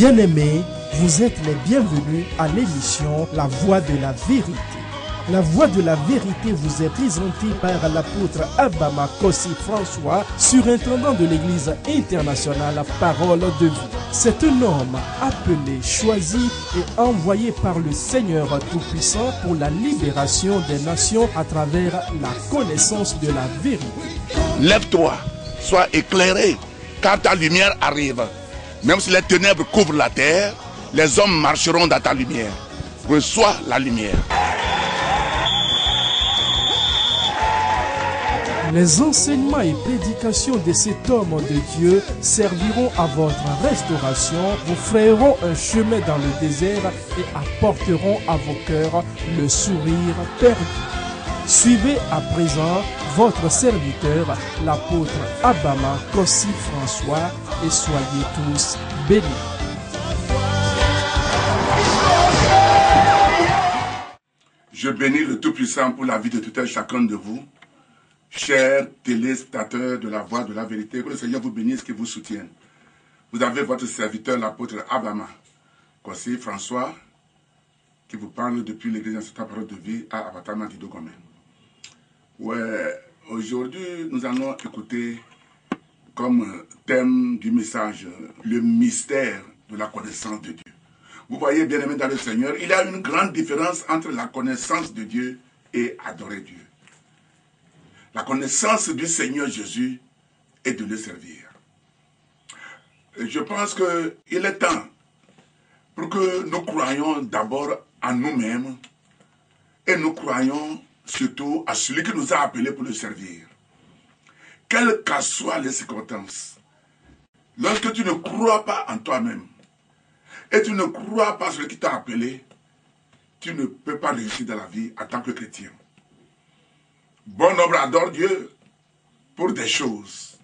Bien-aimés, vous êtes les bienvenus à l'émission La Voix de la Vérité. La Voix de la Vérité vous est présentée par l'apôtre Abama Kossi François, surintendant de l'Église internationale Parole de Vie. C'est un homme appelé, choisi et envoyé par le Seigneur Tout-Puissant pour la libération des nations à travers la connaissance de la vérité. Lève-toi, sois éclairé, car ta lumière arrive. Même si les ténèbres couvrent la terre, les hommes marcheront dans ta lumière. Reçois la lumière. Les enseignements et prédications de cet homme de Dieu serviront à votre restauration, vous frayeront un chemin dans le désert et apporteront à vos cœurs le sourire perdu. Suivez à présent votre serviteur, l'apôtre Abama Kossi François, et soyez tous bénis. Je bénis le Tout-Puissant pour la vie de tout un chacun de vous. Chers téléspectateurs de la Voix de la Vérité, que le Seigneur vous bénisse, qu'il vous soutienne. Vous avez votre serviteur, l'apôtre Abama Kossi François, qui vous parle depuis l'église de Parole de Vie à Abatama Didogome. Ouais, aujourd'hui, nous allons écouter comme thème du message le mystère de la connaissance de Dieu. Vous voyez, bien aimé dans le Seigneur, il y a une grande différence entre la connaissance de Dieu et adorer Dieu. La connaissance du Seigneur Jésus est de le servir. Et je pense qu'il est temps pour que nous croyions d'abord en nous-mêmes et nous croyons surtout à celui qui nous a appelés pour le servir. Quelles qu'en soient les circonstances, lorsque tu ne crois pas en toi-même et tu ne crois pas celui qui t'a appelé, tu ne peux pas réussir dans la vie en tant que chrétien. Bon nombre adore Dieu pour des choses,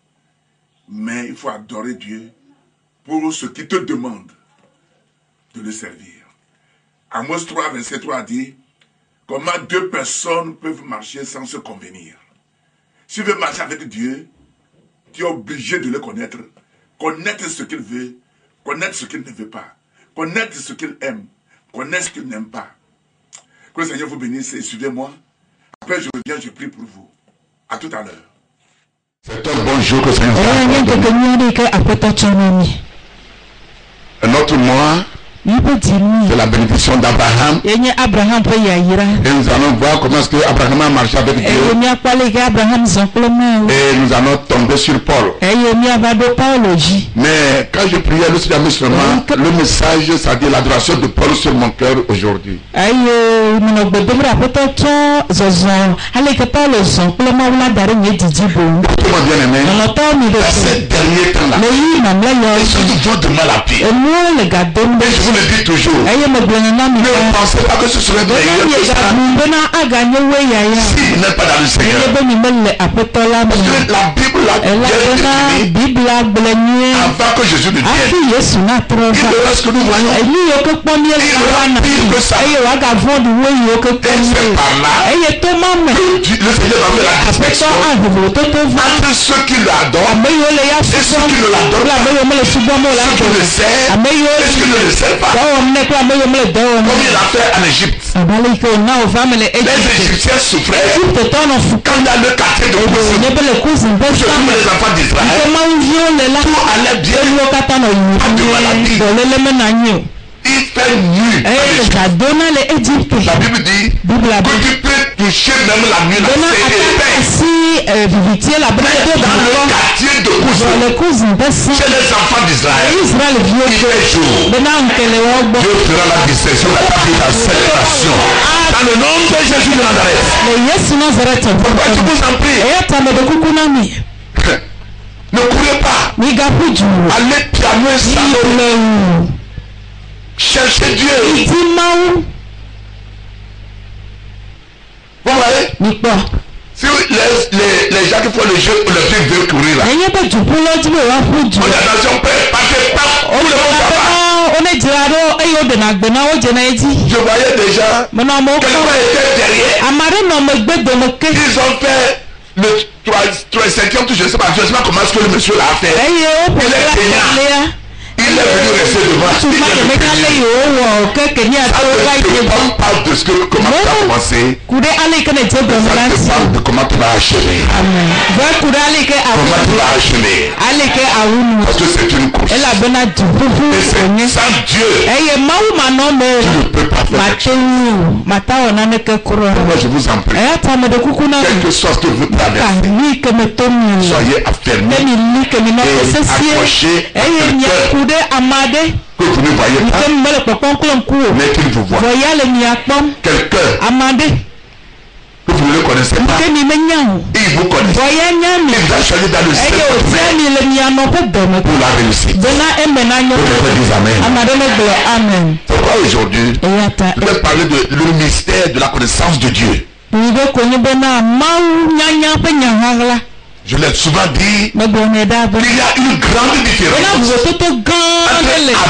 mais il faut adorer Dieu pour ce qu'il te demande de le servir. Amos 3, verset 3 dit, comment deux personnes peuvent marcher sans se convenir? Si tu veux marcher avec Dieu, tu es obligé de le connaître, connaître ce qu'il veut, connaître ce qu'il ne veut pas, connaître ce qu'il aime, connaître ce qu'il n'aime pas. Que le Seigneur vous bénisse et suivez-moi. Après, je reviens, je prie pour vous. À tout à l'heure. C'est un bon jour que le Seigneur vous donne. Un autre mois, c'est la bénédiction d'Abraham. Et nous allons voir comment est-ce que Abraham a marché avec Dieu. Et nous allons tomber sur Paul. Mais quand je priais le Seigneur, le message, c'est-à-dire l'adoration de Paul sur mon cœur aujourd'hui. Bien aimé, dans ces derniers temps-là, les choses vont de mal à pire. Je vous le dis toujours, ne pensez pas que ce serait meilleur que ça si vous n'êtes pas dans le Seigneur. Parce que la Bible l'a définie avant que Jésus ne vienne. Et lorsque nous voyons, il est pire que ça. Et c'est par là que le Seigneur va faire la distinction entre ceux qui l'adorent et ceux qui ne l'adorent pas, ceux qui le servent et ceux qui ne le servent pas. Comme il a fait en Égypte. Les Égyptiens souffraient quand dans le quartier de Kousin, surtout les enfants d'Israël, tout allait bien, pas de maladie. Il fait nuit. La Bible dit que tu peux toucher même la nuit, c'est épais. Dans le quartier de Kousin, chez les enfants d'Israël, il fait jour. Dieu fera la distinction dans cette nation. Dans le nom de Jésus de Nazareth. Pourquoi tu vous en prie? Ne courez pas. Allez piano et salon. Cherchez Dieu. Vous voyez? Si les gens qui font le jeu, le truc veut courir là. On a attention, partez pas. Je voyais déjà quelqu'un était derrière. Ils ont fait le 3/5e, je ne sais pas comment est-ce que le monsieur l'a fait. Il est payant. Il il est venu rester devant. Tu m'as de mécaler au que ni à toi on parle de ce que comment tu as commencé. Coudé aller que ne te Ça te parle de comment tu vas achever. Amen. Va coudé aller que Comment tu vas achever. aller que a unu. Parce que c'est une course. Elle a bena du Et c'est sans Dieu. Eye mau manome. Tu ne peux pas faire quelque chose. Mata onane ke kuro. Moi je vous en prie. Ta me de kukuna. Quel que soit ce que vous traversez. Ni que me tomi. Soyez affermis. Ni que ni no accrochés à ni ce coudé amade. que vous ne voyez pas. Mais qu'il vous voit. Quelqu'un que vous ne le connaissez pas. Il vous connaît. Il vous a choisi dans le ciel pour la réussite. Vous dire Amen. Pourquoi aujourd'hui je vais parler de le mystère de la connaissance de Dieu. Je l'ai souvent dit, il y a une grande différence entre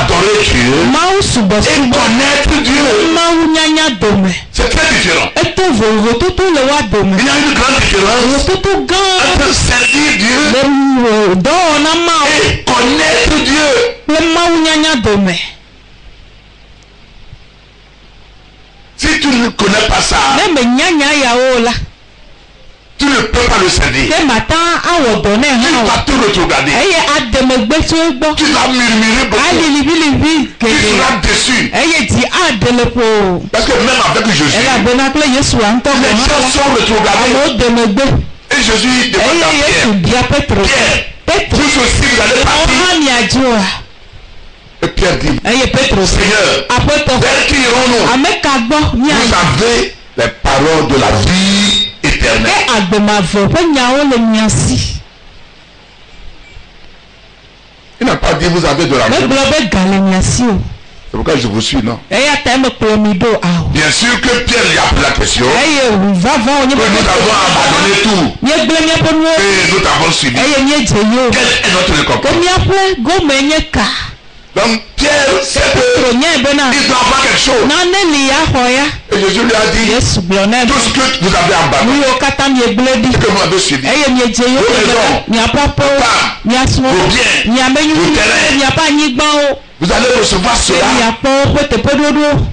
adorer Dieu et connaître Dieu. C'est très différent. Il y a une grande différence entre servir Dieu et connaître Dieu. Si tu ne connais pas ça, tu ne peux pas le servir. Tu vas te regarder. Tu vas murmurer beaucoup. Tu seras déçu. Parce que même avec Jésus, les gens sont retrogradés. Et Jésus demande à Pierre, vous aussi vous allez partir. Et Pierre dit, Seigneur, vers qui irons-nous? Vous avez les paroles de la vie éternelle. Il n'a pas dit vous avez de l'argent. C'est pourquoi je vous suis, non? Bien sûr que Pierre lui a posé la question. Que nous avons abandonné tout. Et nous t'avons suivi. Quelle est notre récompense? Donc Pierre sait qu'il doit avoir quelque chose. Et Jésus lui a dit, tout ce que vous avez abandonné, ce que vous avez suivi, vos maisons, vos biens, vos terrains, vous allez recevoir cela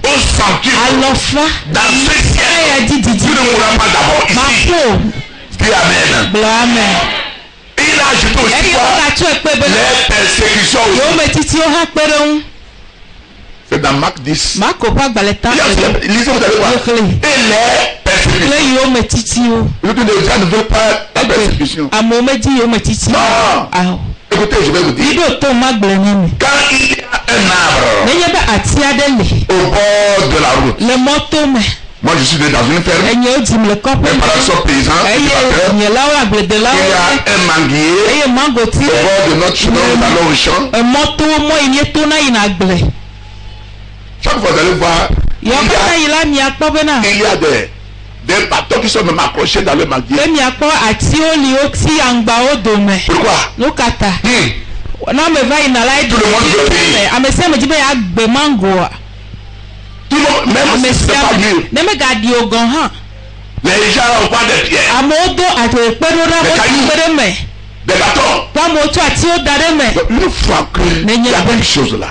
au centuple. Dans ce ciel, tu ne mourras pas d'abord ici. Dis Amen. Et il a ajouté aussi les persécutions aussi. C'est dans Marc 10. Lisez, vous allez voir. Et les persécutions. Les gens ne veulent pas la persécution. Non. Écoutez, je vais vous dire. Quand il y a un arbre au bord de la route. Moi je suis né dans une ferme. Mes parents sont paysans. Il y a un manguier au bord de notre chemin, nous allons au champ. Chaque fois vous allez voir, il y a des bateaux qui sont même accrochés dans le manguier. Pourquoi? Tout le monde veut payer. Tout le monde, même si ce n'est pas mieux. Les gens ont pas de pierres. Des cailloux. Des bâtons. Une fois qu'il y a quelque chose là.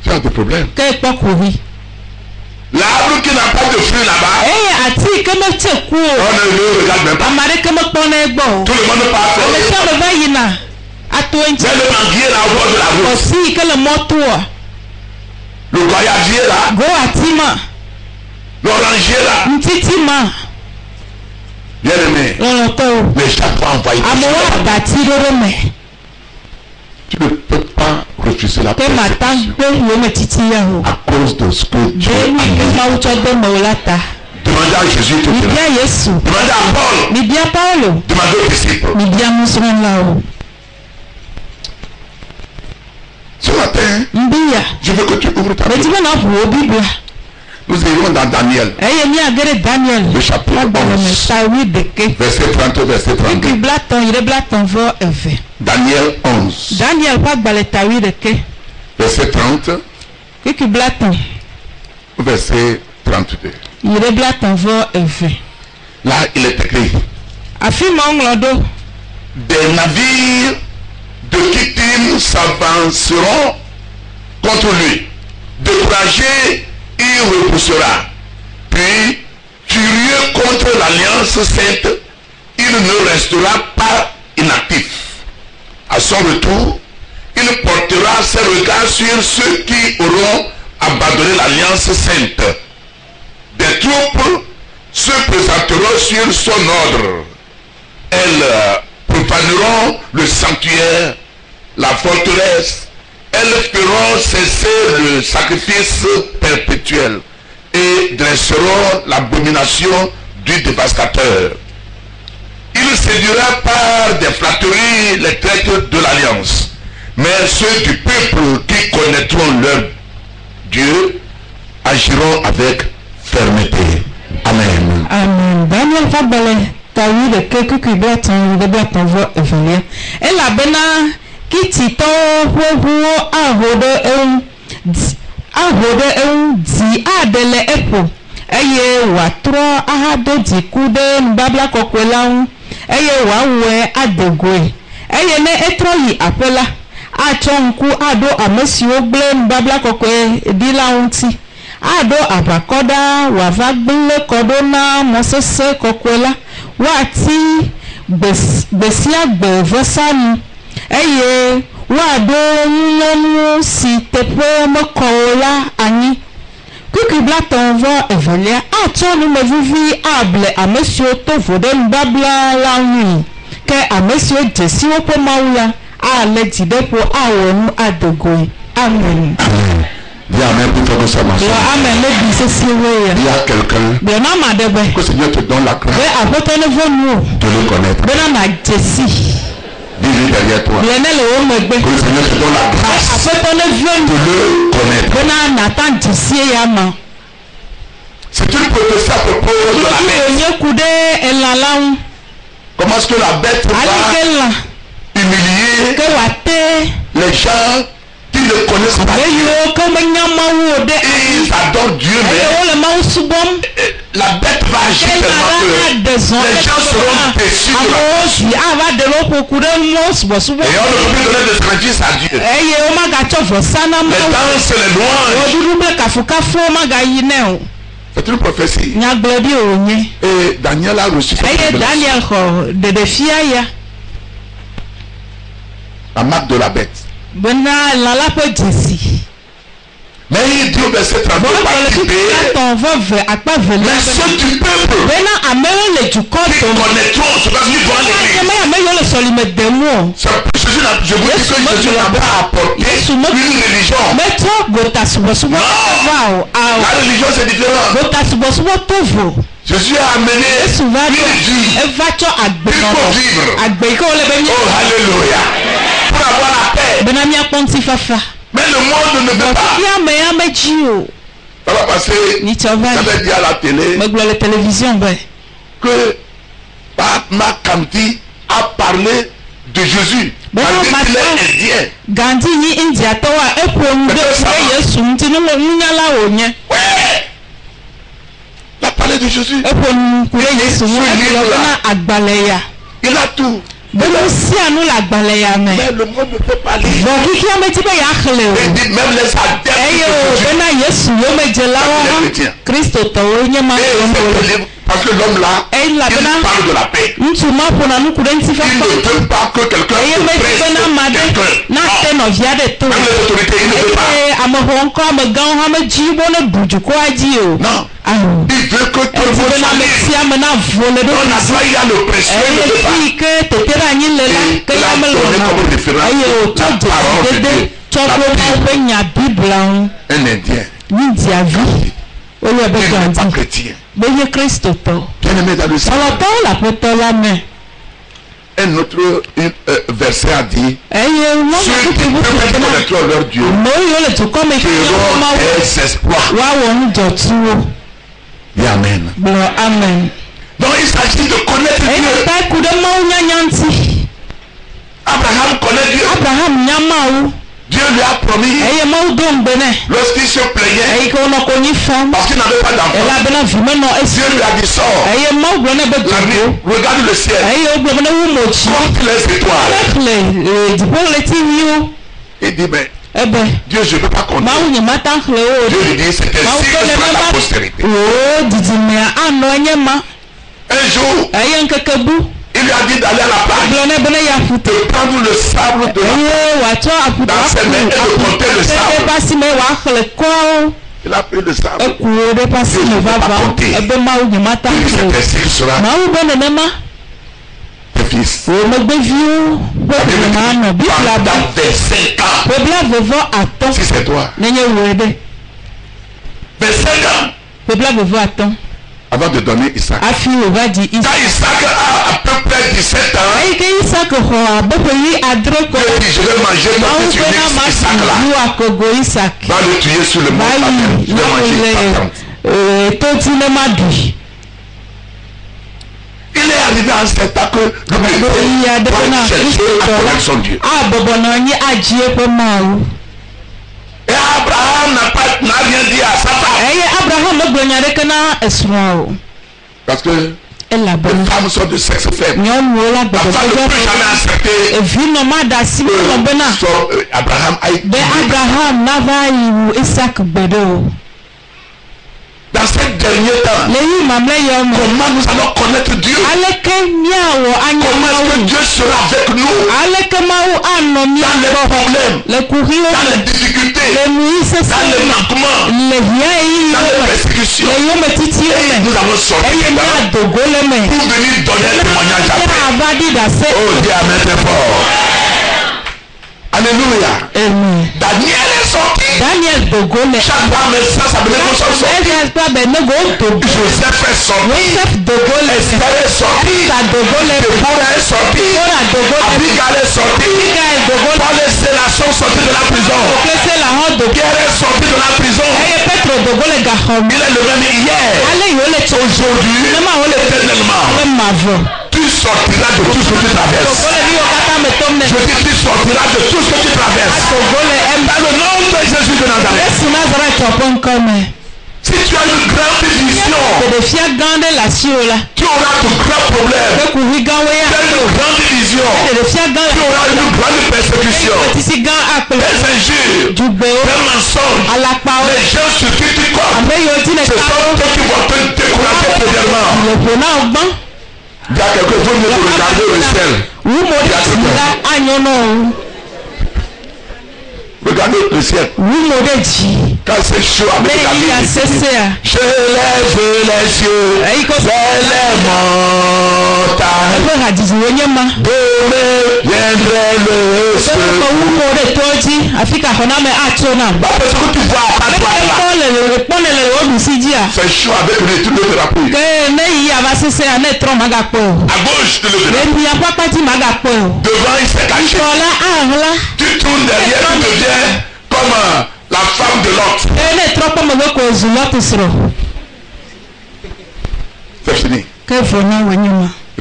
Tu as des problèmes. L'arbre qui n'a pas de fruits là-bas, on ne le regarde même pas. Tout le monde passe. Mais le manguier là au bord de la route. Le goyadier là. L'oranger là. Bien aimé. Mais chaque fois envoyé. Tu ne peux pas refuser la persécution à cause de ce que Dieu a fait. Demandez à Jésus tout cela. Demandez à Paul. Demandez aux disciples. Ce matin, je veux que tu ouvres ta Bible. Nous irons dans Daniel. Le chapitre 11. Verset 30, verset 32. Daniel 11. Verset 30. Verset 32. Là, il est écrit. Des navires de de Kittim s'avanceront contre lui. Découragé, il repoussera. Puis, furieux contre l'alliance sainte, il ne restera pas inactif. À son retour, il portera ses regards sur ceux qui auront abandonné l'alliance sainte. Des troupes se présenteront sur son ordre. Elles profaneront le sanctuaire, la forteresse. Elles feront cesser le sacrifice perpétuel et dresseront l'abomination du dévastateur. Il séduira par des flatteries les traîtres de l'alliance. Mais ceux du peuple qui connaîtront leur Dieu agiront avec fermeté. Amen. Amen. Daniel Fabele, tawi de quelque qui doit t'en voir évoluer. Et la bena qui t'y ahode di adele epo. Eye wa tro ahado di kude mbabla kokwela eye wa we adegoe. Eye ne etro yi apela. Achonku ado amesi ogble mbabla kokwe dila unti. Ado abakoda wavagbele kodona mosese kokwela wati besia gbevosani eye wado nyonu si tepe mokola ani kukibla tonvo evelia achonu mevivi able amesio tovode mbabla launi ke amesio jesi opo maula ale jidepo awonu adogoy. Amen. Dis Amen pour faire ça, ma soeur. Amen. Il y a quelqu'un que le Seigneur te donne la grâce de le connaître. Dis-lui derrière toi. Que le Seigneur te donne la grâce de le connaître. C'est une prophétie à propos de la bête. Comment est-ce que la bête va humilier les gens qui ne connaissent pas Dieu. Et ils adorent Dieu, mais la bête va agir tellement que les gens seront déçus de la bête. Et on ne peut plus donner de sacrifice à Dieu. Les danses, les louanges. C'est une prophétie. Et Daniel a reçu cette révélation. La marque de la bête. Mais il dit au verset 32, mais ceux du peuple qui connaîtront, c'est parce qu'ils vont à l'église. Je vous dis que Jésus n'a pas apporté une religion. Non, la religion c'est différent. Jésus a amené une vie. Il faut vivre. Oh, alléluia. Pour avoir la paix. Mais le monde ne veut pas. Ça va passer. J'avais dit à la télé que Mahatma Gandhi a parlé de Jésus. Gandhi ni India towa Yesu ouais. Il a parlé de Jésus. Il a tout. Mais le monde ne peut pas lire. Et dit même les adeptes parce que l'homme là, il parle de la paix. Il ne veut pas que quelqu'un presse quelqu'un. Même les autorités, il ne veut pas. Non. Il veut que tout le monde soit libre. On a droit, il y a l'oppression, il ne veut pas. Et il a donné comme référence la parole de Dieu. Un Indien. Il n'est pas chrétien. Bien-aimé dans le Seigneur. Un autre verset a dit ceux qui peuvent connaître leur Dieu feront des exploits. Et Amen. Donc il s'agit de connaître Dieu. Abraham connaît Dieu. Dieu lui a promis, lorsqu'il se plaignait, parce qu'il n'avait pas d'enfant, Dieu lui a dit sors. Regarde le ciel, compte les étoiles. Il dit, mais Dieu, je ne peux pas compter. Dieu lui dit, c'est ainsi que sera ta postérité. Un jour, il lui a dit d'aller à la plage, de prendre le sable de la plage dans ses mains et de compter le sable. Il a pris le sable. Dieu ne peut pas compter. Il dit, c'est ainsi que sera tes fils. Pendant 25 ans, si c'est toi. 25 ans. Avant de donner Isaac. Quand Isaac a à peu près 17 ans, il dit, je vais manger ton fils unique Isaac là. Va le tuer sur le mont Patel. Je vais manger il est arrivé à un certain que l'humanité doit chercher à connaître son Dieu. Et Abraham n'a rien dit à sa femme. Parce que les femmes sont de sexe faible. La femme ne peut jamais accepter que Abraham aille. Dans ces derniers temps, comment nous allons connaître Dieu? Comment est-ce que Dieu sera avec nous dans les problèmes, dans les difficultés, dans les manquements, dans les persécutions? Et nous avons sorti pour venir donner un témoignage après. Oh Dieu, amen, c'est fort. Alléluia. Daniel est sorti. Chaque fois, mes frères, ça veut sont sortis. Joseph est sorti. Esther est sorti. Déborah est sorti. Abigail est sorti. Paul et Silas sont sortis de la prison. Pierre est sorti de la prison. Il est le même hier. Aujourd'hui, éternellement. Tu sortiras de tout ce que tu traverses. Je dis, tu sortiras de tout ce que tu traverses. Dans le nom de Jésus de Nazareth. Si tu as une grande vision, tu auras de grands problèmes. Tu as une grande vision, tu auras une grande persécution. Les injures, les mensonges, les gens sur qui tu comptes, ce sont ceux qui vont te décourager premièrement. Il y a quelque chose de regarder le ciel. Regardez le ciel. Quand c'est chaud avec la vie, je lève les yeux vers les montagnes. De me viendrait le secours. Parce que tu vois à c'est chaud avec le truc de la pluie. À gauche de l'eau. Devant il s'est caché. Tu tournes derrière, tu deviens comme la femme de Lot. C'est fini.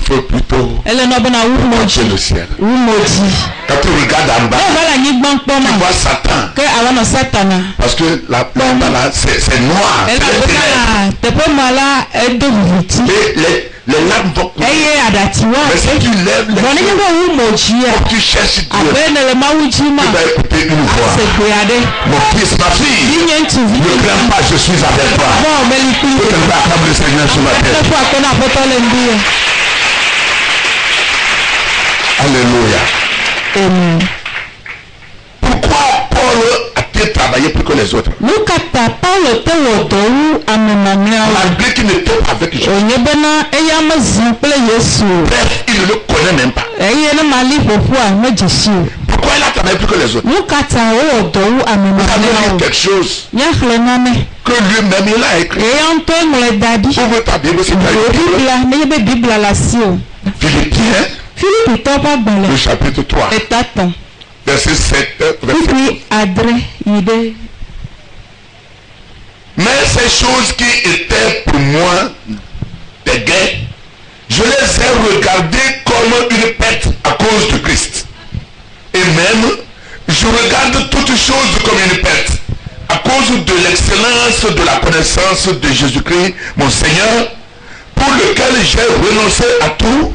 Il faut plutôt marcher le ciel. Quand tu regardes en bas, tu vois Satan. Parce que là-bas, c'est noir. Les larmes vont couler. Mais si tu lèves les yeux, tu cherches Dieu, tu vas écouter une voix. Mon fils, ma fille, ne crains pas, je suis avec toi. Que tu vas acclamer le Seigneur sur la terre. Alléluia. Pourquoi Paul a-t-il travaillé plus que les autres? Malgré qu'il n'était pas avec Jésus. Bref, il ne le connaît même pas. Pourquoi il a travaillé plus que les autres? Vous avez lu quelque chose que lui-même il a écrit. Ouvre ta Bible si tu as une Bible. Philippiens, le chapitre 3, verset 7, verset 12. Mais ces choses qui étaient pour moi des gains, je les ai regardées comme une perte à cause de Christ. Et même, je regarde toutes connaissance de Jésus-Christ, mon Seigneur, pour lequel j'ai renoncé à tout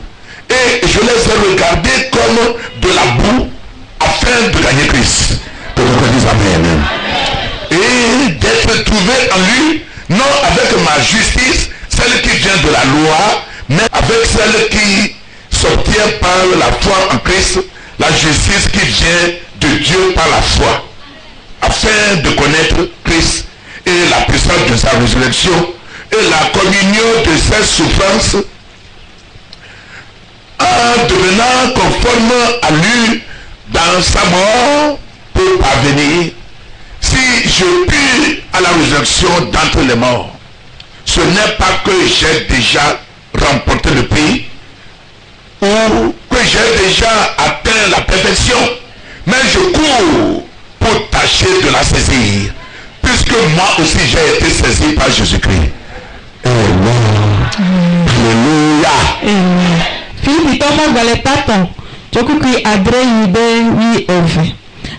et je les ai regardés comme de la boue afin de gagner Christ. Que vous dites Amen. Et d'être trouvé en lui, non avec ma justice, celle qui vient de la loi, mais avec celle qui s'obtient par la foi en Christ, la justice qui vient de Dieu par la foi, afin de connaître Christ et la puissance de sa résurrection et la communion de ses souffrances, en devenant conforme à lui dans sa mort pour parvenir, si je puis à la résurrection d'entre les morts. Ce n'est pas que j'ai déjà remporté le prix ou que j'ai déjà atteint la perfection, mais je cours pour tâcher de la saisir, puisque moi aussi j'ai été saisi par Jésus-Christ. Amen. Alléluia. Philippe Thomas Galetaton, Jokukui Adre Yide Wi Eve.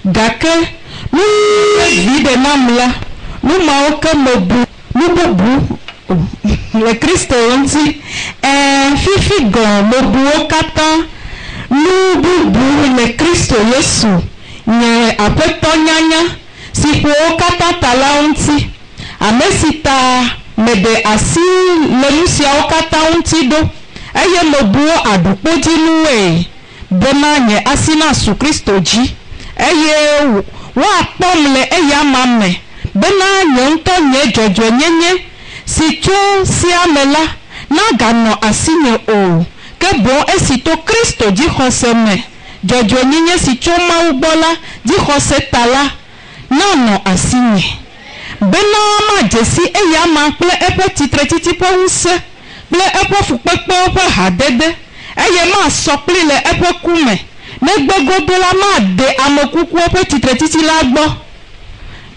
Gake, nous vide namla, nous maoke mobu, nous bobu, le Christ onti, fifi gon, mobu okatan, nous bobu, le Christ Yesu, nye apeto nyanya, si po okatan tala onti, amesita mede asi, le lucia okatan onti do, eye mobu adupo jinuwe, bena nye asina su Kristo ji, eye wa pomle eye amame, bena nye nto nye jojo nyenye, si cho si amela, na gano asinye o, ke bon esito Kristo di khoseme, jojo nyenye si cho ma ubola, di khose tala, nano asinye. Bena ama jesi eye ama ple epe titre titipo unse, ple epe fukpekpe ope hadede, eye ma sopli le epe kume, negbegodo la ma de amokuku ope titre titi lagbo.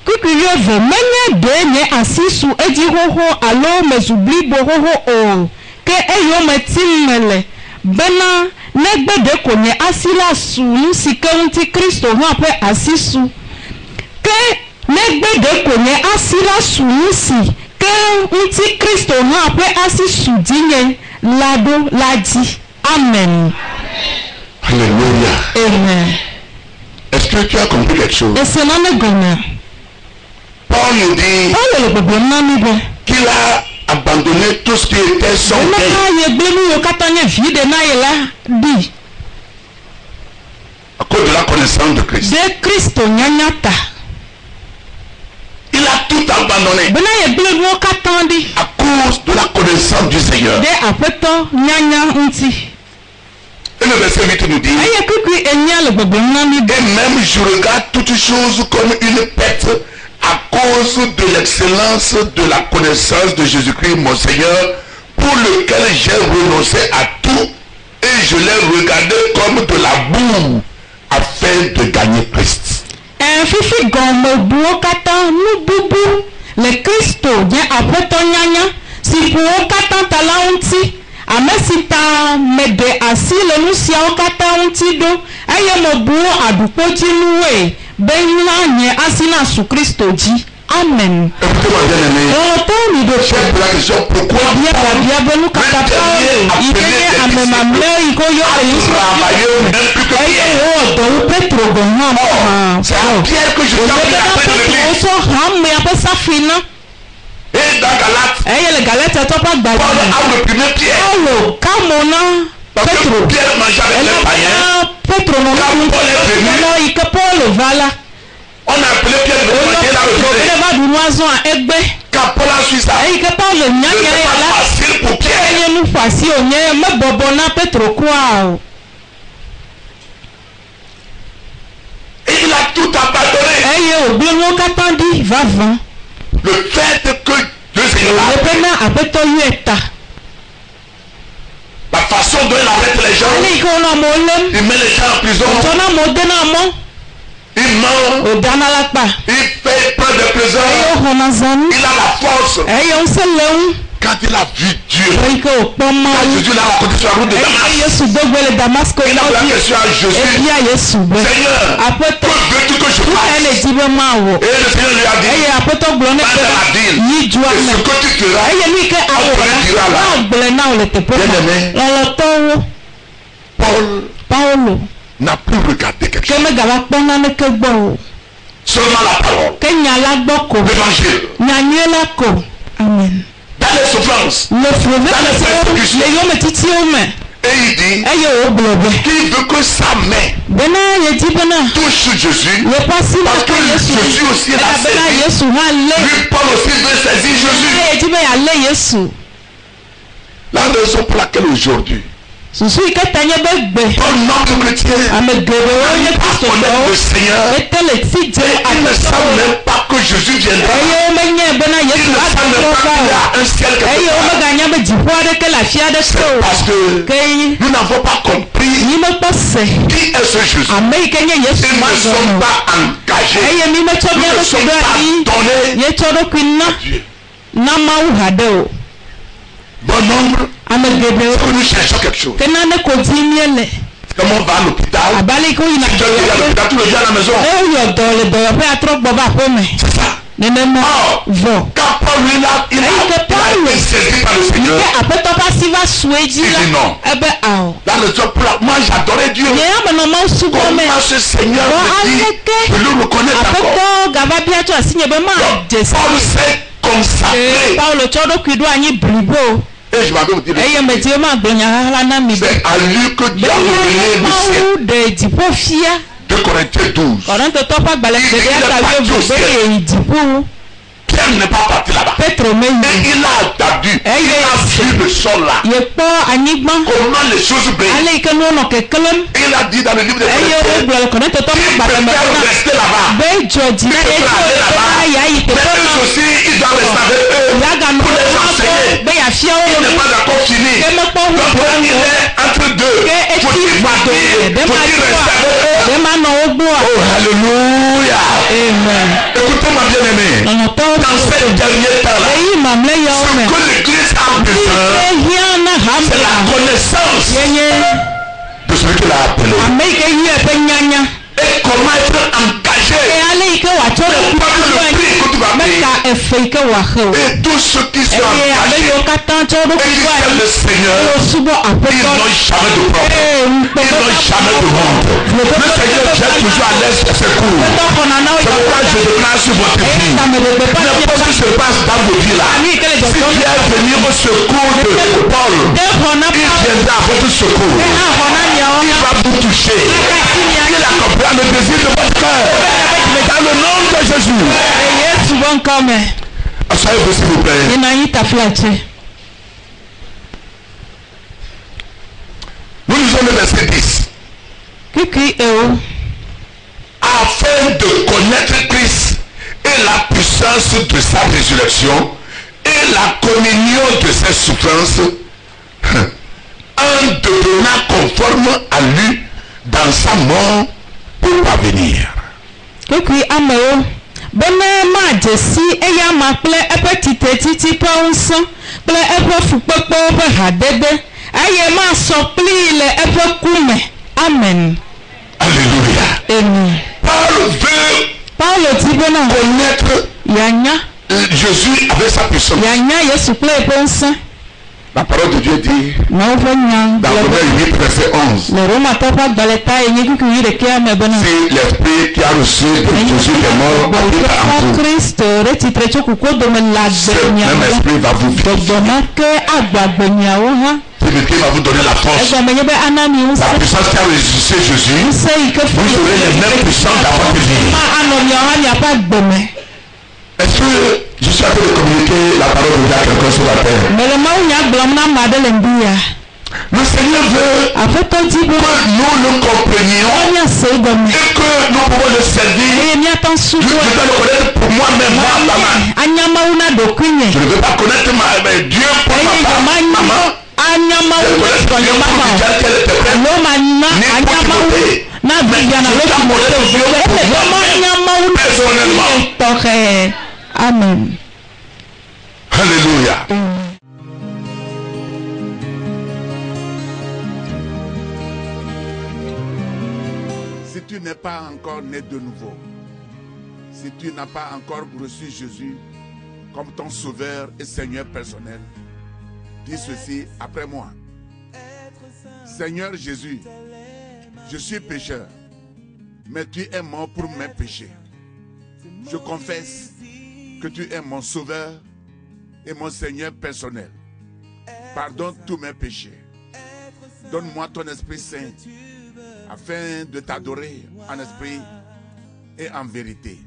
Kukuriove menye de nye asisu eji hoho alo mezubli bo hoho o, ke eyo metimele, bena negbede konye asila su nusike unti Kristo hape asisu, ke negbede konye asila su nusi, ke unti Kristo hape asisu dinye lado laji. Amen. Alléluia. Amen. Est-ce que tu as compris quelque chose? Et c'est non gonne. Paul nous dit qu'il a abandonné tout ce qui était son à cause de la connaissance de Christ. Il a tout abandonné à cause de la connaissance du Seigneur. Et le verset 8 nous dit, et même je regarde toutes choses comme une perte à cause de l'excellence de la connaissance de Jésus-Christ, mon Seigneur, pour lequel j'ai renoncé à tout et je l'ai regardé comme de la boue afin de gagner Christ. Fifi gomo buo kata nu bubu le Kristo je apoto nyanya si buo kata talaunti amesita mede asi le nusia okata unti do aye mo buo adupo jinuwe benna nye asina su Kristo ji. Amen. Écoutez-moi bien aimé. Je pose la question, pourquoi Paul, le dernier appelé des disciples, a travaillé même plus que Pierre? C'est à Pierre que je suis appelé à faire de l'église. Et dans Galates, Paul a reprimé Pierre. Parce que Pierre mangeait avec les païens. Quand Paul est venu, on a appelé Pierre de manger la refusé. Quand Paul a su ça, c'était pas facile pour Pierre. Et il a tout abandonné. Le fait que le Seigneur, la façon dont il arrête les gens, il met les gens en prison. Il ment, il fait preuve de plaisir, il a la force que quand il a vu Dieu, Quand quand Jésus l'a rencontré sur la route de Damas, il a posé la question à Jésus, Seigneur, que veux-tu que je fasse? Et le Seigneur lui a dit, va dans la ville, et ce que tu feras, on te le dira là. Paul n'a plus regardé quelque chose. Seulement la parole. L'évangile. Amen. Dans les souffrances, dans les persécutions. Et il dit qu'il veut que sa main touche Jésus, parce que Jésus aussi l'a saisi. Lui, Paul aussi veut saisir Jésus. La raison pour laquelle aujourd'hui, pour notre chrétien, il connaît le Seigneur, et il ne sait même pas que Jésus viendra. Il ne sait même pas qu'il y a un ciel quelque part. Parce que nous n'avons pas compris qui est ce Jésus. Ils ne sont pas engagés. Nous ne sommes pas donnés à Dieu. Bon nombre, que nous cherchons quelque chose. Comme on va à l'hôpital, si tu es à l'hôpital, tout le jour à la maison. C'est ça. Or, quand Paul il a été saisi par le Seigneur, il dit non. Là, le job pour la... Moi, j'adorais Dieu. Comment ce Seigneur me dit de le reconnaître encore. Donc, Paul s'est consacré. Et je m'avais dit, c'est à lui que Dieu a révélé le ciel. 2 Corinthiens 12. Pierre n'est pas parti là-bas. Et il a attendu. Il a vu le sol là. Comment les choses brillent. Il a dit dans le livre de Corinthiens, il préfère rester là-bas. Il préfère aller là-bas. Mais eux aussi, ils doivent rester avec eux pour les enseigner. Il n'est pas encore fini. Donc il est entre deux. Faut-il partir? Faut-il rester avec eux? Oh, alléluia. Écoutez-moi bien aimé. Dans ces derniers temps-là, ce que l'Église a besoin, c'est la connaissance de celui qui l'a appelé. Et comment être engagé. C'est pas le prix que tu vas payer. Et tous ceux qui sont engagés et qui servent le Seigneur, ils n'ont jamais de problème. Ils n'ont jamais de honte. Le Seigneur vient toujours à l'aise de secours. C'est pourquoi je déclare sur votre vie. N'importe ce qui se passe dans vos vies là, si Dieu est venu au secours de Paul, il viendra à votre secours. Il va vous toucher. Il accomplira le désir de votre cœur. Dans le nom de Jésus. Asseyez-vous s'il vous plaît. Nous lisons le verset 10. Afin de connaître Christ et la puissance de sa résurrection et la communion de ses souffrances, en devenant conforme à lui dans sa mort pour parvenir. Amen. Alléluia. Paul veut connaître Jésus avec sa puissance. La parole de Dieu dit dans Romains 8 verset 11, si l'esprit qui a reçu de Jésus est mort habite en vous, ce même esprit va vous vivifier. Ce esprit va vous donner la force. La puissance qui a ressuscité Jésus, vous aurez les mêmes puissances dans votre vie. Est-ce que je suis en train de communiquer la parole de Dieu à quelqu'un sur la terre? Le Seigneur veut que nous le comprenions et que nous pouvons le servir. Je dois le connaître pour moi-même, je ne veux pas connaître Dieu pour ma maman. Amen. Alléluia. tu n'es pas encore né de nouveau, si tu n'as pas encore reçu Jésus comme ton sauveur et Seigneur personnel, dis ceci après moi. Seigneur Jésus, je suis pécheur, mais tu es mort pour mes péchés. Je confesse que tu es mon sauveur et mon Seigneur personnel. Pardonne tous mes péchés. Donne-moi ton Esprit Saint afin de t'adorer en esprit et en vérité.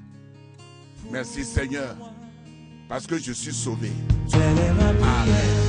Merci Seigneur, parce que je suis sauvé. Amen.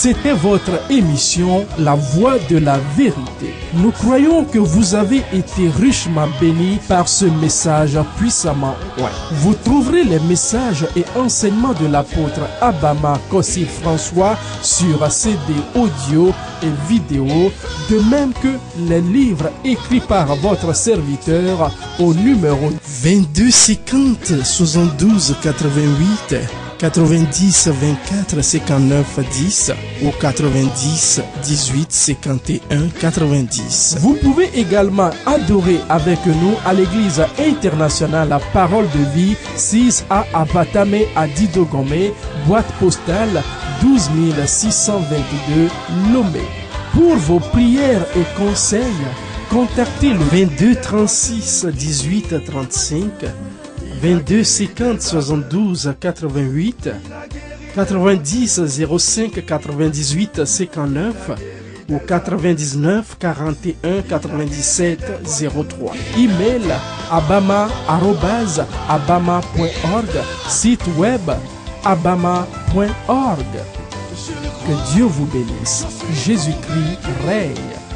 C'était votre émission La Voix de la Vérité. Nous croyons que vous avez été richement bénis par ce message puissamment oint. Vous trouverez les messages et enseignements de l'apôtre Abama Kossi François sur CD audio et vidéo, de même que les livres écrits par votre serviteur au numéro 22 50 72 88 90 24 59 10 ou 90 18 51 90. Vous pouvez également adorer avec nous à l'église internationale Parole de Vie 6A à Batame à Didogomé, boîte postale 12 622 Lomé. Pour vos prières et conseils, contactez le 22 36 18 35 22 50 72 88 90 05 98 59 ou 99 41 97 03. Email abama@abama.org, site web abama.org. Que Dieu vous bénisse. Jésus-Christ règne.